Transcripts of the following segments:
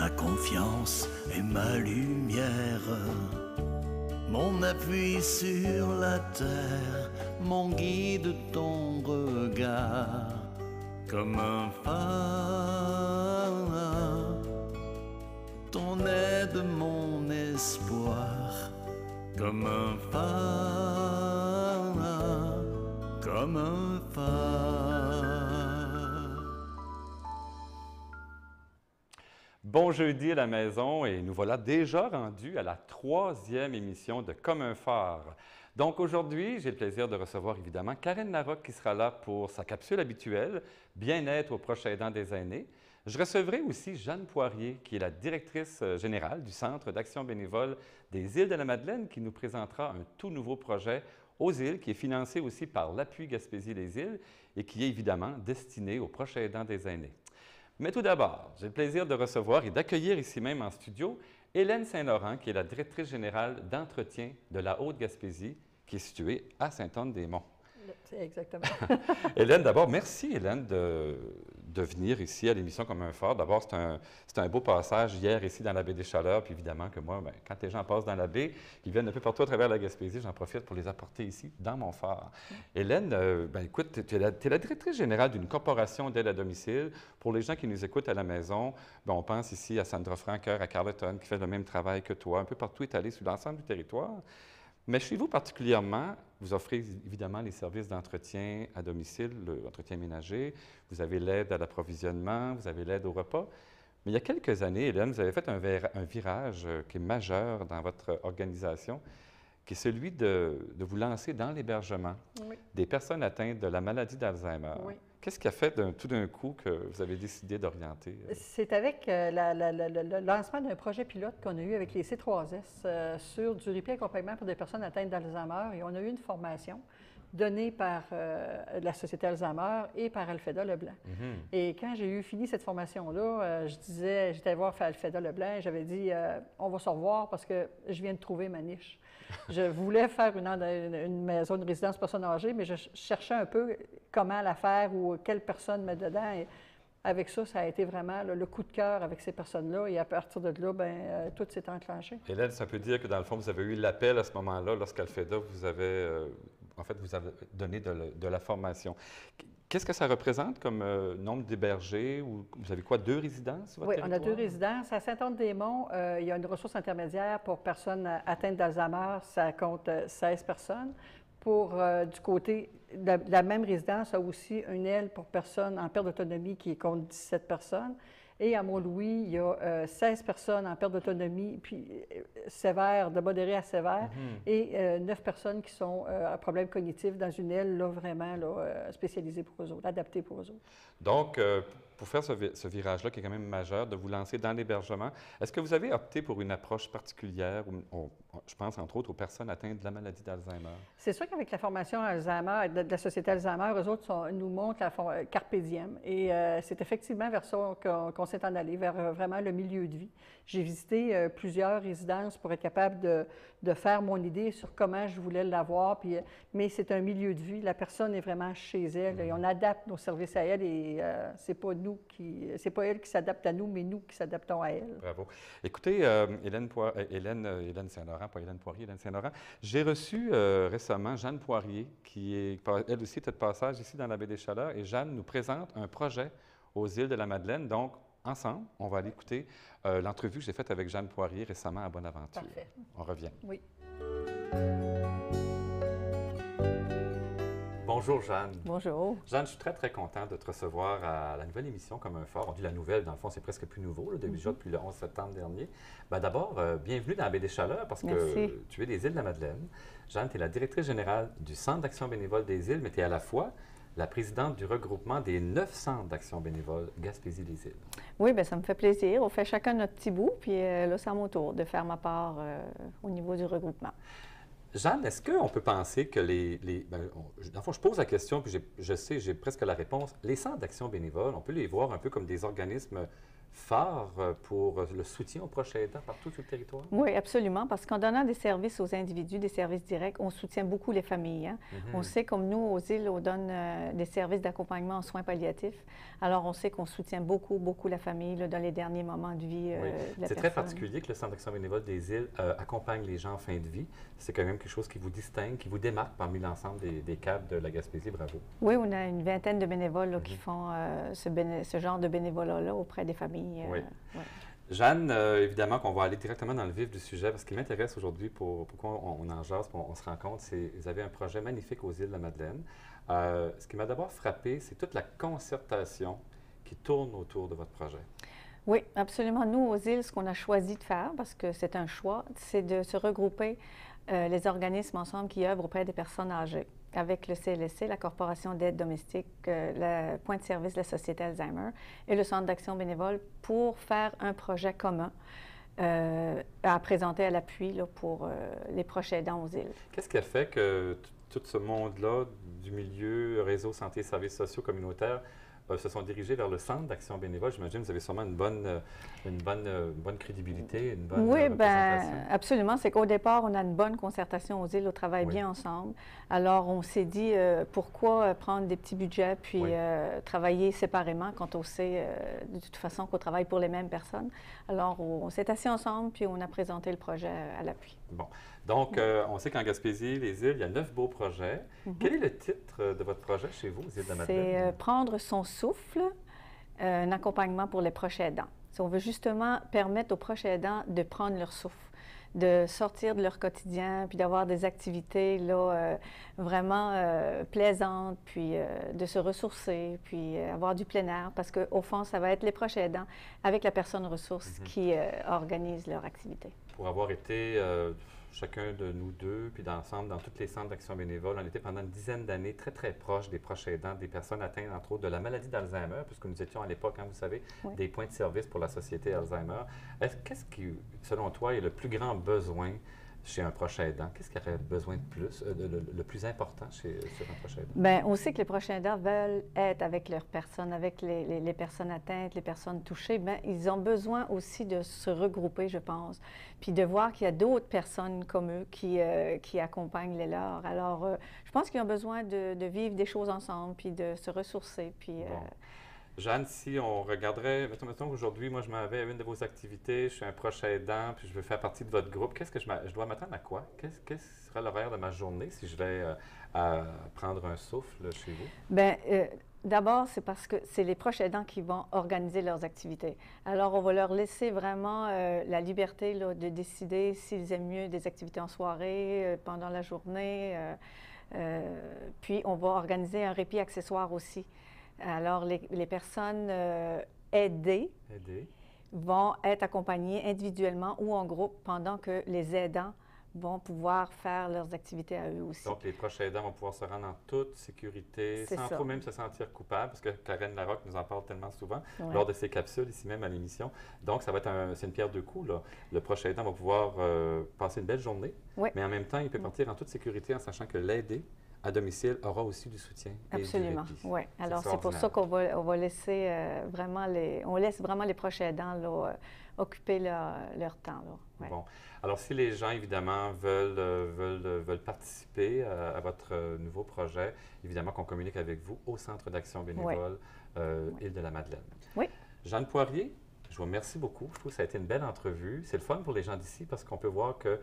ta confiance est ma lumière, mon appui sur la terre, mon guide ton regard, comme un phare, ton aide mon espoir, comme un phare, comme un phare. Bon jeudi à la maison et nous voilà déjà rendus à la 3e émission de Comme un phare. Donc aujourd'hui, j'ai le plaisir de recevoir évidemment Karine Larocque qui sera là pour sa capsule habituelle, Bien-être aux proches aidants des aînés. Je recevrai aussi Jeanne Poirier, qui est la directrice générale du Centre d'action bénévole des Îles de la Madeleine, qui nous présentera un tout nouveau projet aux îles, qui est financé aussi par l'Appui Gaspésie les îles et qui est évidemment destiné aux proches aidants des aînés. Mais tout d'abord, j'ai le plaisir de recevoir et d'accueillir ici même en studio Hélène Saint-Laurent, qui est la directrice générale d'entretien de la Haute-Gaspésie, qui est située à Sainte-Anne-des-Monts. C'est exactement. Hélène, d'abord, merci Hélène de venir ici à l'émission Comme un phare. D'abord, c'est un beau passage hier ici dans la baie des Chaleurs, puis évidemment que moi, quand les gens passent dans la baie, ils viennent un peu partout à travers la Gaspésie, j'en profite pour les apporter ici, dans mon phare. Hélène, écoute, tu es la directrice générale d'une corporation d'aide à domicile. Pour les gens qui nous écoutent à la maison, on pense ici à Sandra Franqueur, à Carleton, qui fait le même travail que toi, un peu partout étalé sur l'ensemble du territoire. Mais chez vous particulièrement, vous offrez évidemment les services d'entretien à domicile, l'entretien ménager, vous avez l'aide à l'approvisionnement, vous avez l'aide au repas. Mais il y a quelques années, Hélène, vous avez fait un virage qui est majeur dans votre organisation, qui est celui de vous lancer dans l'hébergement des personnes atteintes de la maladie d'Alzheimer. Oui. Qu'est-ce qui a fait tout d'un coup que vous avez décidé d'orienter? C'est avec le lancement d'un projet pilote qu'on a eu avec les C3S sur du répit accompagnement pour des personnes atteintes d'Alzheimer. Et on a eu une formation donnée par la Société Alzheimer et par Alfeda Leblanc. Et quand j'ai fini cette formation-là, j'étais voir Alfeda Leblanc et j'avais dit on va se revoir parce que je viens de trouver ma niche. Je voulais faire une maison de résidence personnes âgées, mais je cherchais un peu comment la faire ou quelle personne mettre dedans. Et avec ça, ça a été vraiment le coup de cœur avec ces personnes-là. Et à partir de là, tout s'est enclenché. Hélène, ça peut dire que dans le fond, vous avez eu l'appel à ce moment-là, lorsqu'Alfeda vous avez, vous avez donné de la formation. Qu'est-ce que ça représente comme nombre d'hébergés? Vous avez quoi, 2 résidences sur votre territoire? On a 2 résidences. À Sainte-Anne-des-Monts, il y a une ressource intermédiaire pour personnes atteintes d'Alzheimer. Ça compte 16 personnes. Du côté de la même résidence, il y a aussi une aile pour personnes en perte d'autonomie qui compte 17 personnes. Et à Mont-Louis, il y a 16 personnes en perte d'autonomie, puis sévère, de modéré à sévère, et 9 personnes qui sont à problème cognitif dans une aile là, vraiment spécialisée pour eux autres, adaptée pour eux autres. Donc, pour faire ce virage-là, qui est quand même majeur, de vous lancer dans l'hébergement, est-ce que vous avez opté pour une approche particulière, je pense entre autres aux personnes atteintes de la maladie d'Alzheimer? C'est sûr qu'avec la formation Alzheimer, de la Société Alzheimer, eux autres nous montrent la Carpe Diem. Et c'est effectivement vers ça qu'on s'est en allé, vers vraiment le milieu de vie. J'ai visité plusieurs résidences pour être capable de faire mon idée sur comment je voulais l'avoir. Mais c'est un milieu de vie. La personne est vraiment chez elle. Et on adapte nos services à elle et c'est pas elle qui s'adapte à nous, mais nous qui s'adaptons à elle. Bravo. Écoutez, Hélène Saint-Laurent, pas Hélène Poirier, Hélène Saint-Laurent, j'ai reçu récemment Jeanne Poirier, qui est, elle aussi, était de passage ici dans la baie des Chaleurs, et Jeanne nous présente un projet aux îles de la Madeleine. Donc, ensemble, on va aller écouter l'entrevue que j'ai faite avec Jeanne Poirier récemment à Bonaventure. Parfait. On revient. Oui. Bonjour Jeanne. Bonjour. Jeanne, je suis très, très content de te recevoir à la nouvelle émission Comme un phare. On dit la nouvelle, dans le fond, c'est presque plus nouveau, là, déjà depuis le 11 septembre dernier. D'abord, bienvenue dans la baie des Chaleurs parce que tu es des îles de la Madeleine. Jeanne, tu es la directrice générale du Centre d'action bénévole des îles, mais tu es à la fois la présidente du regroupement des 9 centres d'action bénévole Gaspésie-les-Îles. Oui, bien, ça me fait plaisir. On fait chacun notre petit bout, puis là, c'est à mon tour de faire ma part au niveau du regroupement. Jeanne, est-ce qu'on peut penser que dans le fond, je pose la question, puis je sais, j'ai presque la réponse. Les centres d'action bénévole, on peut les voir un peu comme des organismes fort pour le soutien aux proches aidants partout sur le territoire? Oui, absolument, parce qu'en donnant des services aux individus, des services directs, on soutient beaucoup les familles. Hein? On sait, comme nous, aux îles, on donne des services d'accompagnement en soins palliatifs. Alors, on sait qu'on soutient beaucoup, beaucoup la famille là, dans les derniers moments de vie de la personne. C'est très particulier que le Centre d'action bénévole des îles accompagne les gens en fin de vie. C'est quand même quelque chose qui vous distingue, qui vous démarque parmi l'ensemble des cadres de la Gaspésie. Bravo. Oui, on a une vingtaine de bénévoles là, qui font ce genre de bénévolat-là auprès des familles. Oui. Jeanne, évidemment qu'on va aller directement dans le vif du sujet parce qu'il m'intéresse aujourd'hui pourquoi on en jase, on se rend compte, c'est vous avez un projet magnifique aux îles de la Madeleine. Ce qui m'a d'abord frappé, c'est toute la concertation qui tourne autour de votre projet. Oui, absolument. Nous, aux îles, ce qu'on a choisi de faire, parce que c'est un choix, c'est de se regrouper les organismes ensemble qui œuvrent auprès des personnes âgées, avec le CLSC, la Corporation d'aide domestique, le point de service de la Société Alzheimer et le Centre d'action bénévole pour faire un projet commun à présenter à l'appui pour les proches aidants aux îles. Qu'est-ce qui a fait que tout ce monde-là du milieu réseau santé et services sociaux communautaires se sont dirigés vers le Centre d'action bénévole? J'imagine que vous avez sûrement une bonne crédibilité, une bonne oui, représentation. bien, absolument. C'est qu'au départ, on a une bonne concertation aux îles, on travaille bien ensemble. Alors, on s'est dit, pourquoi prendre des petits budgets puis travailler séparément quand on sait de toute façon qu'on travaille pour les mêmes personnes. Alors, on s'est assis ensemble puis on a présenté le projet à l'appui. Bon. Donc, on sait qu'en Gaspésie, les îles, il y a 9 beaux projets. Quel est le titre de votre projet chez vous, aux îles de la Madeleine? C'est Prendre son souffle, un accompagnement pour les proches aidants. On veut justement permettre aux proches aidants de prendre leur souffle, de sortir de leur quotidien, puis d'avoir des activités là, vraiment plaisantes, puis de se ressourcer, puis avoir du plein air, parce qu'au fond, ça va être les proches aidants avec la personne ressource qui organise leur activité. Pour avoir été chacun de nous deux, puis d'ensemble, dans tous les centres d'action bénévole, on était pendant une dizaine d'années très, très proches des proches aidants, des personnes atteintes, entre autres, de la maladie d'Alzheimer, puisque nous étions à l'époque, hein, vous savez, des points de service pour la Société Alzheimer. Qu'est-ce qui, selon toi, est le plus grand besoin chez un proche aidant? Qu'est-ce qui aurait besoin de plus, le plus important sur un proche aidant? Bien, on sait que les proches aidants veulent être avec leurs personnes, avec les personnes atteintes, les personnes touchées. Bien, ils ont besoin aussi de se regrouper, je pense, puis de voir qu'il y a d'autres personnes comme eux qui accompagnent les leurs. Alors, je pense qu'ils ont besoin de vivre des choses ensemble, puis de se ressourcer, puis... Jeanne, si on regarderait, mettons qu'aujourd'hui, moi, je m'en vais à une de vos activités, je suis un proche aidant, puis je veux faire partie de votre groupe, qu'est-ce que je dois m'attendre à quoi? Quel sera l'horaire de ma journée si je vais prendre un souffle chez vous? Bien, d'abord, c'est parce que c'est les proches aidants qui vont organiser leurs activités. Alors, on va leur laisser vraiment la liberté là, de décider s'ils aiment mieux des activités en soirée, pendant la journée. Puis, on va organiser un répit accessoire aussi. Alors, les personnes aidées vont être accompagnées individuellement ou en groupe pendant que les aidants vont pouvoir faire leurs activités à eux aussi. Donc, les proches aidants vont pouvoir se rendre en toute sécurité, sans trop même se sentir coupable, parce que Karen Larocque nous en parle tellement souvent lors de ses capsules, ici même à l'émission. Donc, ça va être c'est une pierre deux coups, là. Le proche aidant va pouvoir passer une belle journée, mais en même temps, il peut partir en toute sécurité en sachant que l'aidé à domicile aura aussi du soutien. Absolument, et du répit. oui. Alors, c'est pour ça qu'on va laisser vraiment on laisse vraiment les proches aidants là, occuper leur temps. Là. Ouais. Bon. Alors, si les gens, évidemment, veulent participer à votre nouveau projet, évidemment qu'on communique avec vous au Centre d'action bénévole Île de la Madeleine. Oui. Jeanne Poirier, je vous remercie beaucoup. Je trouve que ça a été une belle entrevue. C'est le fun pour les gens d'ici parce qu'on peut voir que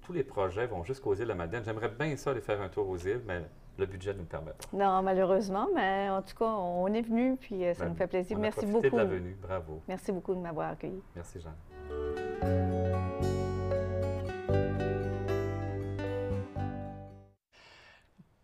tous les projets vont jusqu'aux îles de la Madeleine. J'aimerais bien ça aller faire un tour aux îles, mais le budget ne nous permet pas. Non, malheureusement, mais en tout cas, on est venu, puis ça nous fait plaisir. Merci beaucoup. De la venue. Bravo. Merci beaucoup de m'avoir accueilli. Merci, Jeanne.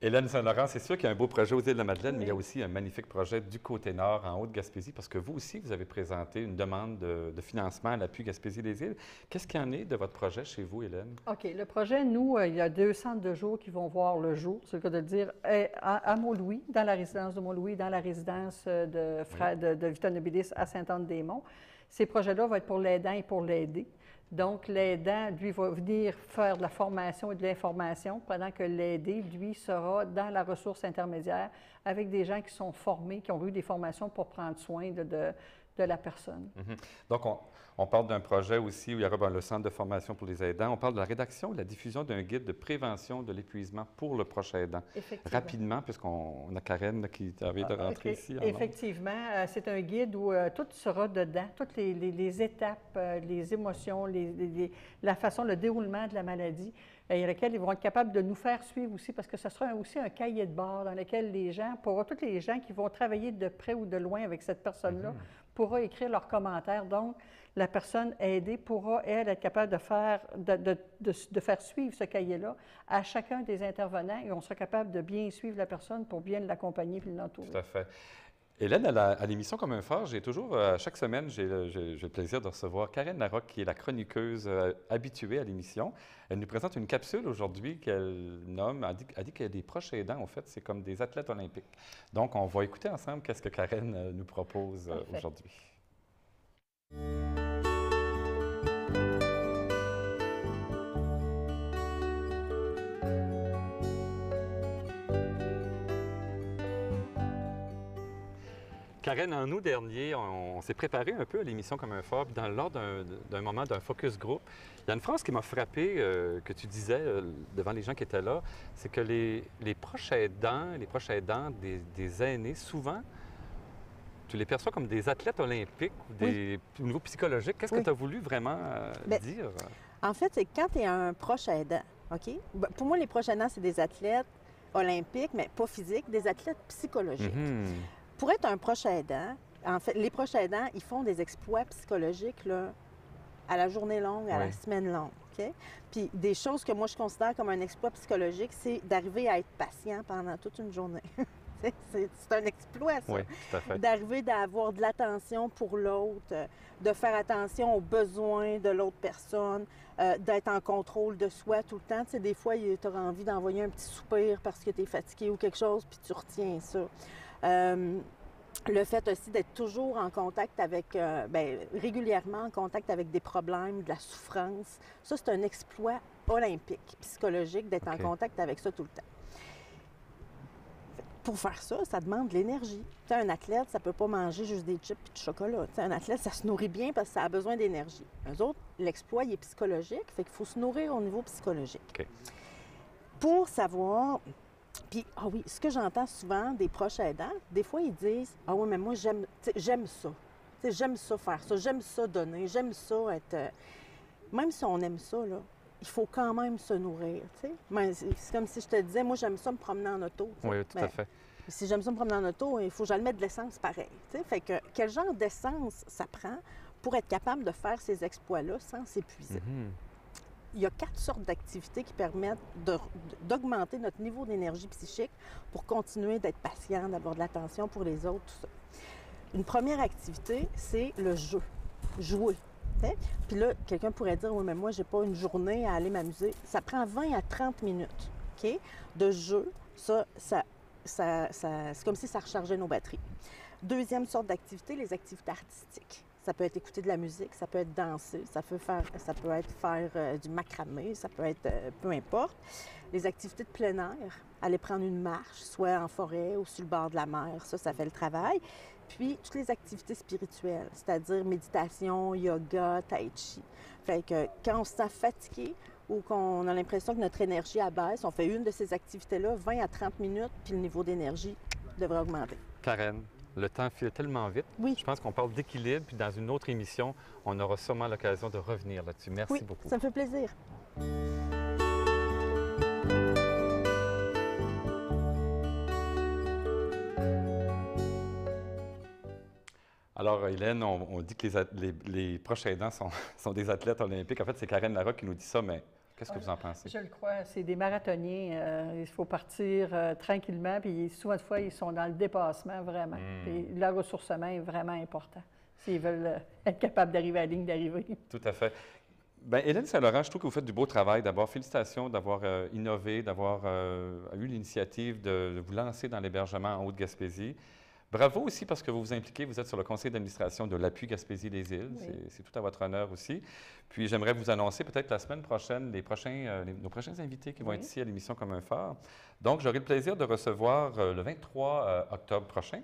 Hélène Saint-Laurent, c'est sûr qu'il y a un beau projet aux îles de la Madeleine, mais il y a aussi un magnifique projet du côté nord, en Haute-Gaspésie, parce que vous aussi, vous avez présenté une demande de financement à l'appui Gaspésie-les-Îles. Qu'est-ce qu'il y en est de votre projet chez vous, Hélène? OK. Le projet, nous, il y a 2 centres de jour qui vont voir le jour, c'est le cas de le dire, à Mont-Louis, dans la résidence de Mont-Louis, dans la résidence de Vita-Nobilis à Sainte-Anne-des-Monts. Ces projets-là vont être pour l'aidant et pour l'aider. Donc, l'aidant, lui, va venir faire de la formation et de l'information, pendant que l'aidé, lui, sera dans la ressource intermédiaire avec des gens qui sont formés, qui ont eu des formations pour prendre soin de la personne. Donc, on parle d'un projet aussi où il y aura le centre de formation pour les aidants. On parle de la rédaction et la diffusion d'un guide de prévention de l'épuisement pour le proche aidant. Rapidement, puisqu'on a Karen qui vient de rentrer ici. Effectivement, c'est un guide où tout sera dedans, toutes les étapes, les émotions, la façon, le déroulement de la maladie, et lesquels ils vont être capables de nous faire suivre aussi, parce que ce sera aussi un cahier de bord dans lequel les gens, pour tous les gens qui vont travailler de près ou de loin avec cette personne-là, pourra écrire leurs commentaires. Donc, la personne aidée pourra, elle, être capable de faire suivre ce cahier-là à chacun des intervenants, et on sera capable de bien suivre la personne pour bien l'accompagner et l'entourer. Tout à fait. Hélène, à l'émission Comme un phare, j'ai toujours, chaque semaine, j'ai le plaisir de recevoir Karen Larocque, qui est la chroniqueuse habituée à l'émission. Elle nous présente une capsule aujourd'hui qu'elle nomme, elle dit que des proches aidants, en fait, c'est comme des athlètes olympiques. Donc, on va écouter ensemble qu'est-ce que Karen nous propose aujourd'hui. Karen, en août dernier, on s'est préparé un peu à l'émission Comme un phare. Puis lors d'un moment d'un focus group, il y a une phrase qui m'a frappé, que tu disais devant les gens qui étaient là, c'est que les proches aidants des aînés, souvent, tu les perçois comme des athlètes olympiques ou au niveau psychologique. Qu'est-ce que tu as voulu vraiment dire? En fait, c'est quand tu es un proche aidant, OK? Pour moi, les proches aidants, c'est des athlètes olympiques, mais pas physiques, des athlètes psychologiques. Pour être un proche aidant, en fait, les proches aidants, ils font des exploits psychologiques là, à la journée longue, à la semaine longue. OK? Puis des choses que moi, je considère comme un exploit psychologique, c'est d'arriver à être patient pendant toute une journée. C'est un exploit, ça. Oui, tout à fait. D'arriver d'avoir de l'attention pour l'autre, de faire attention aux besoins de l'autre personne, d'être en contrôle de soi tout le temps. Tu sais, des fois, tu auras envie d'envoyer un petit soupir parce que tu es fatigué ou quelque chose, puis tu retiens ça. Le fait aussi d'être toujours en contact avec, régulièrement en contact avec des problèmes, de la souffrance, ça, c'est un exploit olympique, psychologique, d'être en contact avec ça tout le temps. Pour faire ça, ça demande de l'énergie. Tu sais, un athlète, ça ne peut pas manger juste des chips et du chocolat. Tu sais, un athlète, ça se nourrit bien parce que ça a besoin d'énergie. Eux autres, l'exploit, il est psychologique, fait qu'il faut se nourrir au niveau psychologique. Pour savoir... Puis, ce que j'entends souvent des proches aidants, des fois, ils disent « Ah oui, mais moi, j'aime ça. J'aime ça faire ça, j'aime ça donner, j'aime ça être... Même si on aime ça, là, il faut quand même se nourrir, tu sais. C'est comme si je te disais, moi, j'aime ça me promener en auto. Oui, tout à fait. Si j'aime ça me promener en auto, il faut que j'aille mettre de l'essence pareil, tu sais. Fait que quel genre d'essence ça prend pour être capable de faire ces exploits-là sans s'épuiser? Il y a 4 sortes d'activités qui permettent d'augmenter notre niveau d'énergie psychique pour continuer d'être patient, d'avoir de l'attention pour les autres, tout ça. Une première activité, c'est le jeu. Jouer. T'sais? Puis là, quelqu'un pourrait dire « Oui, mais moi, j'ai pas une journée à aller m'amuser. » Ça prend 20 à 30 minutes, OK? De jeu. C'est comme si ça rechargeait nos batteries. Deuxième sorte d'activité, les activités artistiques. Ça peut être écouter de la musique, ça peut être danser, ça peut être faire du macramé, ça peut être peu importe. Les activités de plein air, aller prendre une marche, soit en forêt ou sur le bord de la mer, ça fait le travail. Puis toutes les activités spirituelles, c'est-à-dire méditation, yoga, tai chi. Fait que quand on se sent fatigué ou qu'on a l'impression que notre énergie abaisse, on fait une de ces activités-là, 20 à 30 minutes, puis le niveau d'énergie devrait augmenter. Karen, le temps file tellement vite. Oui. Je pense qu'on parle d'équilibre, puis dans une autre émission, on aura sûrement l'occasion de revenir là-dessus. Merci beaucoup. Ça me fait plaisir. Alors, Hélène, on dit que les proches aidants sont des athlètes olympiques. En fait, c'est Karen Larocque qui nous dit ça, mais qu'est-ce que vous en pensez? Je le crois. C'est des marathoniens. Il faut partir tranquillement, puis souvent de fois, ils sont dans le dépassement, vraiment. Puis le ressourcement est vraiment important s'ils veulent être capables d'arriver à la ligne d'arrivée. Tout à fait. Bien, Hélène Saint-Laurent, je trouve que vous faites du beau travail. D'abord, félicitations d'avoir innové, d'avoir eu l'initiative de vous lancer dans l'hébergement en Haute-Gaspésie. Bravo aussi parce que vous vous impliquez, vous êtes sur le conseil d'administration de l'Appui Gaspésie-les-Îles. Oui. C'est tout à votre honneur aussi. Puis j'aimerais vous annoncer peut-être la semaine prochaine nos prochains invités qui vont être ici à l'émission Comme un phare. Donc, j'aurai le plaisir de recevoir le 23 octobre prochain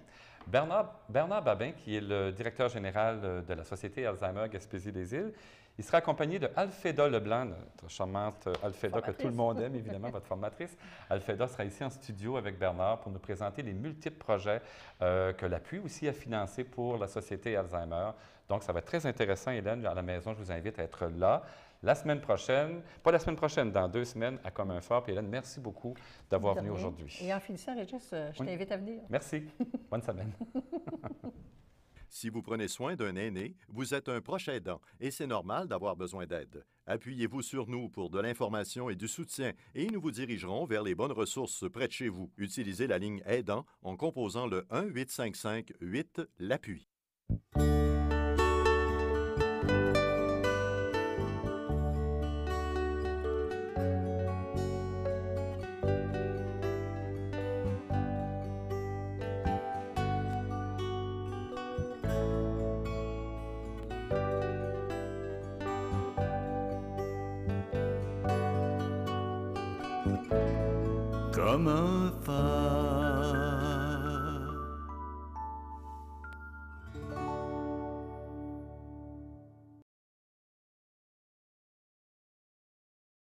Bernard Babin, qui est le directeur général de la Société Alzheimer Gaspésie-les-Îles. Il sera accompagné de Alfeda Leblanc, notre charmante Alfeda que tout le monde aime, évidemment, votre formatrice. Alfeda sera ici en studio avec Bernard pour nous présenter les multiples projets que l'appui aussi a financés pour la Société Alzheimer. Donc, ça va être très intéressant, Hélène. À la maison, je vous invite à être là. La semaine prochaine, pas la semaine prochaine, dans 2 semaines, à Comme un Phare. Puis Hélène, merci beaucoup d'avoir venu aujourd'hui. Et en finissant, Régis, je t'invite à venir. Merci. Bonne semaine. Si vous prenez soin d'un aîné, vous êtes un proche aidant et c'est normal d'avoir besoin d'aide. Appuyez-vous sur nous pour de l'information et du soutien et nous vous dirigerons vers les bonnes ressources près de chez vous. Utilisez la ligne aidant en composant le 1-855-8-l'appui. Comme un phare.